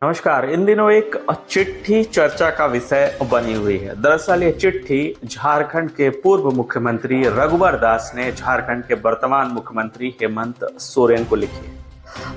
नमस्कार। इन दिनों एक चिट्ठी चर्चा का विषय बनी हुई है। दरअसल ये चिट्ठी झारखंड के पूर्व मुख्यमंत्री रघुवर दास ने झारखंड के वर्तमान मुख्यमंत्री हेमंत सोरेन को लिखी है।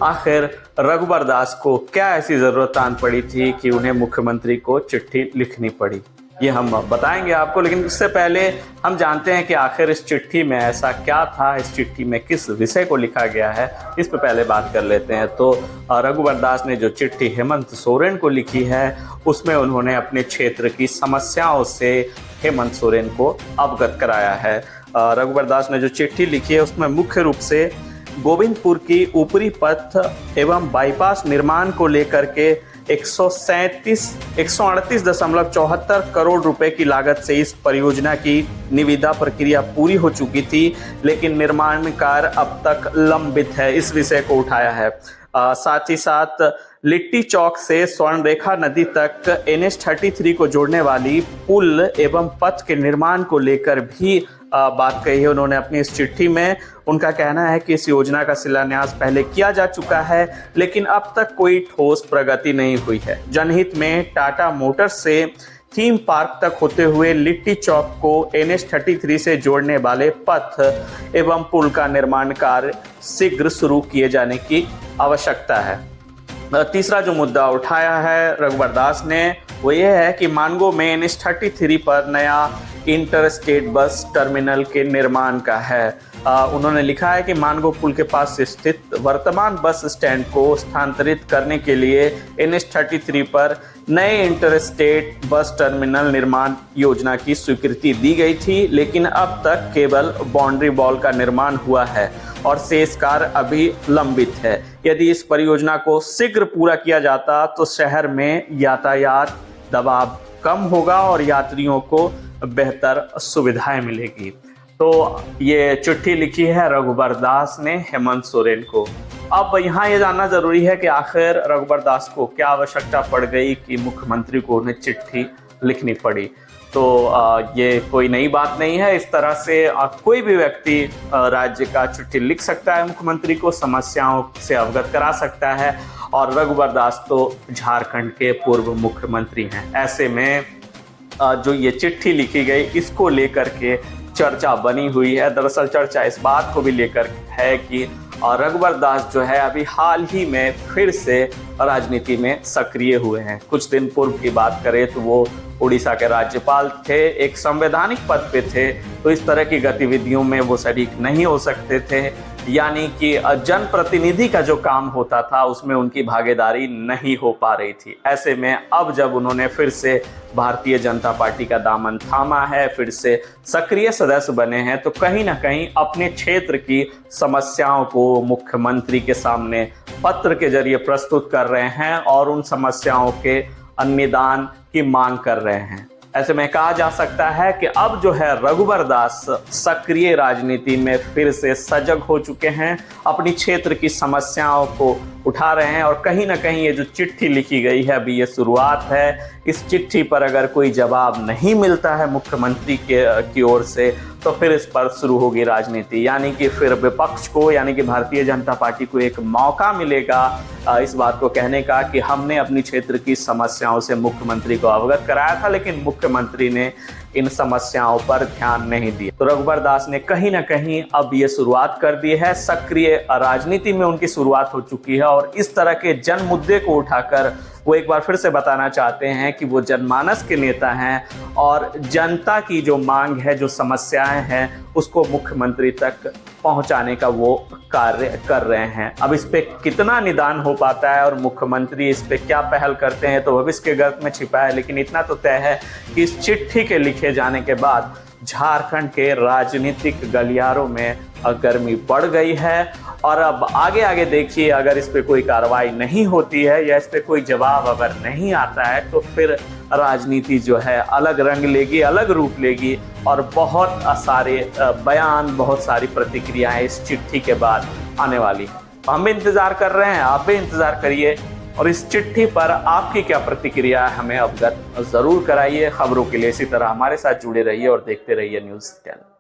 आखिर रघुवर दास को क्या ऐसी जरूरत आन पड़ी थी कि उन्हें मुख्यमंत्री को चिट्ठी लिखनी पड़ी, ये हम बताएंगे आपको। लेकिन उससे पहले हम जानते हैं कि आखिर इस चिट्ठी में ऐसा क्या था, इस चिट्ठी में किस विषय को लिखा गया है, इस पर पहले बात कर लेते हैं। तो रघुवर दास ने जो चिट्ठी हेमंत सोरेन को लिखी है उसमें उन्होंने अपने क्षेत्र की समस्याओं से हेमंत सोरेन को अवगत कराया है। रघुवर दास ने जो चिट्ठी लिखी है उसमें मुख्य रूप से गोविंदपुर की ऊपरी पथ एवं बाईपास निर्माण को लेकर के 138.74 करोड़ रुपए की लागत से इस परियोजना की निविदा प्रक्रिया पूरी हो चुकी थी, लेकिन निर्माण कार्य अब तक लंबित है, इस विषय को उठाया है। साथ ही साथ लिट्टी चौक से स्वर्णरेखा नदी तक NH-33 को जोड़ने वाली पुल एवं पथ के निर्माण को लेकर भी बात कही है उन्होंने अपनी इस चिट्ठी में। उनका कहना है कि इस योजना का शिलान्यास पहले किया जा चुका है, लेकिन अब तक कोई ठोस प्रगति नहीं हुई है। जनहित में टाटा मोटर्स से थीम पार्क तक होते हुए लिट्टी चौक को NH-33 से जोड़ने वाले पथ एवं पुल का निर्माण कार्य शीघ्र शुरू किए जाने की आवश्यकता है। तीसरा जो मुद्दा उठाया है रघुवर दास ने वो ये है कि मानगो में NH-33 पर नया इंटरस्टेट बस टर्मिनल के निर्माण का है। उन्होंने लिखा है कि मानगो पुल के पास स्थित वर्तमान बस स्टैंड को स्थानांतरित करने के लिए NH-33 पर नए इंटरस्टेट बस टर्मिनल निर्माण योजना की स्वीकृति दी गई थी, लेकिन अब तक केवल बाउंड्री वॉल का निर्माण हुआ है और शेष कार्य अभी लंबित है। यदि इस परियोजना को शीघ्र पूरा किया जाता तो शहर में यातायात दबाव कम होगा और यात्रियों को बेहतर सुविधाएं मिलेगी। तो ये चिट्ठी लिखी है रघुवर दास ने हेमंत सोरेन को। अब यहाँ ये जानना जरूरी है कि आखिर रघुवर दास को क्या आवश्यकता पड़ गई कि मुख्यमंत्री को उन्हें चिट्ठी लिखनी पड़ी। तो ये कोई नई बात नहीं है। इस तरह से कोई भी व्यक्ति राज्य का चिट्ठी लिख सकता है मुख्यमंत्री को, समस्याओं से अवगत करा सकता है, और रघुवर दास तो झारखंड के पूर्व मुख्यमंत्री हैं। ऐसे में जो ये चिट्ठी लिखी गई इसको लेकर के चर्चा बनी हुई है। दरअसल चर्चा इस बात को भी लेकर है कि रघुवर दास जो है अभी हाल ही में फिर से राजनीति में सक्रिय हुए हैं। कुछ दिन पूर्व की बात करें तो वो उड़ीसा के राज्यपाल थे, एक संवैधानिक पद पे थे, तो इस तरह की गतिविधियों में वो शरीक नहीं हो सकते थे। यानी कि जनप्रतिनिधि का जो काम होता था उसमें उनकी भागीदारी नहीं हो पा रही थी। ऐसे में अब जब उन्होंने फिर से भारतीय जनता पार्टी का दामन थामा है, फिर से सक्रिय सदस्य बने हैं, तो कहीं ना कहीं अपने क्षेत्र की समस्याओं को मुख्यमंत्री के सामने पत्र के जरिए प्रस्तुत कर रहे हैं और उन समस्याओं के निदान की मांग कर रहे हैं। ऐसे में कहा जा सकता है कि अब जो है रघुवर दास सक्रिय राजनीति में फिर से सजग हो चुके हैं, अपनी क्षेत्र की समस्याओं को उठा रहे हैं। और कहीं ना कहीं ये जो चिट्ठी लिखी गई है अभी ये शुरुआत है। इस चिट्ठी पर अगर कोई जवाब नहीं मिलता है मुख्यमंत्री की ओर से तो फिर इस पर शुरू होगी राजनीति, यानी कि फिर विपक्ष को यानी कि भारतीय जनता पार्टी को एक मौका मिलेगा इस बात को कहने का कि हमने अपनी क्षेत्र की समस्याओं से मुख्यमंत्री को अवगत कराया था, लेकिन मुख्यमंत्री ने इन समस्याओं पर ध्यान नहीं दिया। तो रघुवर दास ने कहीं ना कहीं अब ये शुरुआत कर दी है, सक्रिय राजनीति में उनकी शुरुआत हो चुकी है। और इस तरह के जन मुद्दे को उठाकर वो एक बार फिर से बताना चाहते हैं कि वो जनमानस के नेता हैं और जनता की जो मांग है, जो समस्याएं हैं, उसको मुख्यमंत्री तक पहुंचाने का वो कार्य कर रहे हैं। अब इस पे कितना निदान हो पाता है और मुख्यमंत्री इस पे क्या पहल करते हैं तो भविष्य के गर्भ में छिपा है, लेकिन इतना तो तय है कि इस चिट्ठी के लिखे जाने के बाद झारखंड के राजनीतिक गलियारों में गर्मी बढ़ गई है। और अब आगे आगे देखिए, अगर इस पे कोई कार्रवाई नहीं होती है या इस पे कोई जवाब अगर नहीं आता है तो फिर राजनीति जो है अलग रंग लेगी, अलग रूप लेगी और बहुत सारे बयान, बहुत सारी प्रतिक्रियाएं इस चिट्ठी के बाद आने वाली हैं। हम भी इंतजार कर रहे हैं, आप भी इंतजार करिए और इस चिट्ठी पर आपकी क्या प्रतिक्रिया है हमें अवगत जरूर कराइए। खबरों के लिए इसी तरह हमारे साथ जुड़े रहिए और देखते रहिए न्यूज़ चैनल।